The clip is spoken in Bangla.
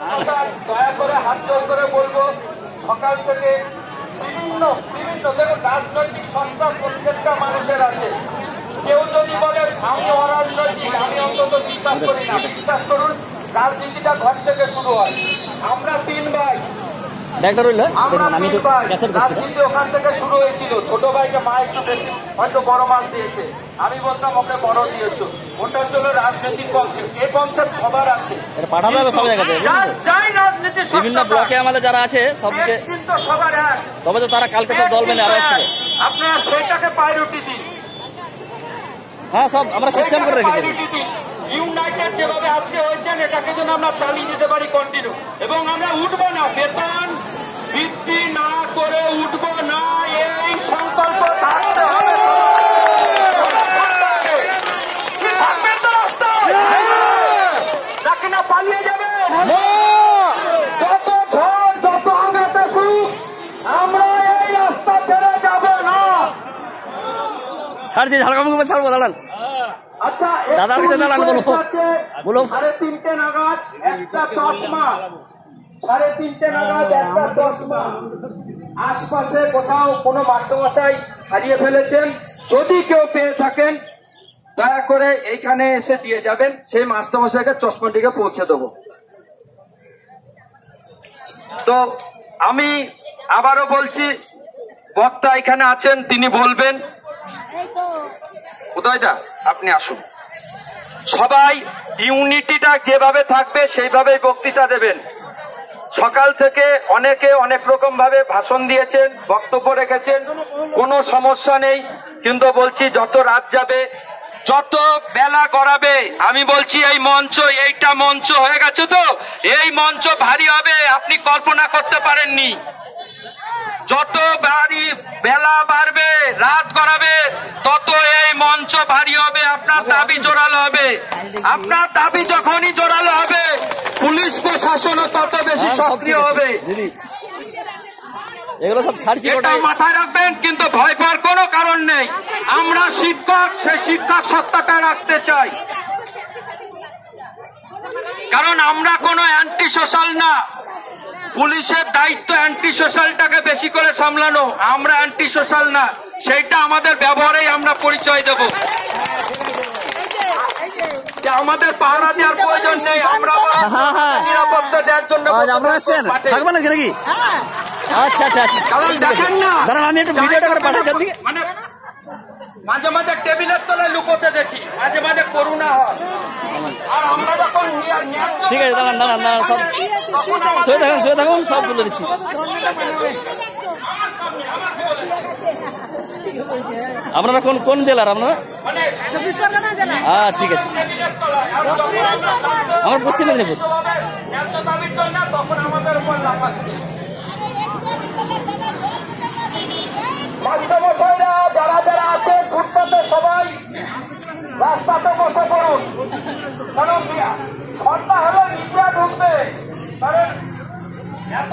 দয়া করে হাত জোর করে বলবো, সকাল থেকে বিভিন্ন দেখুন রাজনৈতিক সংস্থা প্রত্যেকটা মানুষের আছে। কেউ যদি বলে আমি অরাজনৈতিক, আমি অন্তত বিশ্বাস করি না। বিশ্বাস করুন, রাজনীতিটা ঘর থেকে শুরু হয়। আমরা তিন ভাই, রাজনীতি ওখান থেকে শুরু হয়েছিল। ছোট ভাইকে মা একটু বেশি হয়তো বড় মাছ দিয়েছে, আমি বলতাম ওকে বড় দিয়েছো। ওটার জন্য রাজনৈতিক কনসেপ্ট, এই কনসেপ্ট সবার আছে, বিভিন্ন ব্লকে আমাদের যারা আছে সবকে, কিন্তু সবার এক। তবে তো তারা কালকে সব দল বেঁধে আরো আসছে। আপনারা সেটাকে প্রায়োরিটি দিন। হ্যাঁ, সব আমরা সিস্টেম করে রেখেছি। ইউনাইটেড যেভাবে আজকে হয়েছেন, এটাকে যেন আমরা চালিয়ে দিতে পারি কন্টিনিউ। এবং আমরা উঠবো না, বেতন বৃদ্ধি না করে উঠবো না, এই সংকল্প থাকতে হবে। নাকি না পালিয়ে যাবে? যত ঝড়, যত আঘাত আসুক, আমরা এই রাস্তা ছেড়ে যাব না। ছাড়ছি, ঝাড়গ্রাম ছাড়বো, দাঁড়ান। আচ্ছা, দাদা দাঁড়ান, বলো। 3:30 নাগাদ একটা চশমা, 3:30 নাগাদ একটা চশমা আশপাশে কোথাও কোনো মাস্টারমশাই হারিয়ে ফেলেছেন, যদি কেউ পেয়ে থাকেন দয়া করে এইখানে এসে দিয়ে যাবেন। সেই মাস্টারমশাইকে চশমাটিকে পৌঁছে দেবো। তো আমি আবারও বলছি, বক্তা এখানে আছেন, তিনি বলবেন। উদয়দা, আপনি আসুন। সবাই ইউনিটিটা যেভাবে থাকবে সেইভাবেই বক্তৃতা দেবেন। সকাল থেকে অনেকে অনেক রকম ভাবে ভাষণ দিয়েছেন, বক্তব্য রেখেছেন, কোনো সমস্যা নেই। কিন্তু বলছি, যত রাত যাবে, যত বেলা গড়াবে, আমি বলছি এই মঞ্চ, এইটা মঞ্চ হয়ে গেছে তো, এই মঞ্চ ভারী হবে, আপনি কল্পনা করতে পারেননি। যত বেলা বাড়বে, রাত গড়াবে, তত এই মঞ্চ ভারী হবে, আপনার দাবি জোরালো হবে। আপনার দাবি যখনই জোরালো হবে, পুলিশ প্রশাসনও তত বেশি সক্রিয় হবে। এগুলো সব ছাড়ছি, এটা মাথায় রাখবেন। কিন্তু ভয় পাওয়ার কোনো কারণ নেই। আমরা শিক্ষক, সেই শিক্ষক সত্তাটা রাখতে চাই। কারণ আমরা কোনো অ্যান্টি সোশ্যাল না। পুলিশের দায়িত্ব অ্যান্টি সোশ্যালটাকে বেশি করে সামলানো, আমরা অ্যান্টি সোশ্যাল না। সেইটা আমাদের ব্যবহারেই আমরা পরিচয় দেব। আমাদের পাহারা দেওয়ার প্রয়োজন নেই, আমরা নিরাপত্তা দেওয়ার জন্য থাকবে না নাকি? আচ্ছা আচ্ছা আচ্ছা, কারণ দেখেন না, দাঁড়ান আমি একটু ভিডিওটা করে পাঠাচ্ছি। মানে মাঝে মাঝে টেবিলের তলায় লুকোতে দেখি, মাঝে মাঝে করুণা হয়। আর আমরা যখন ঠিক আছে, দাঁড়ান দাঁড়ান দাঁড়ান, সব শুয়ে থাকুন, সব বলে দিচ্ছি। আপনারা কোন জেলার? আপনারা? হ্যাঁ, ঠিক আছে। আমার পশ্চিম মেদিনীপুর। মাস্টারমশাইরা যারা যারা আছে ফুটপাতে, সবাই রাস্তাতে বসে পড়ুন। কারণ সন্ধ্যা হলে নিচে ঢুকবে, কারণ এত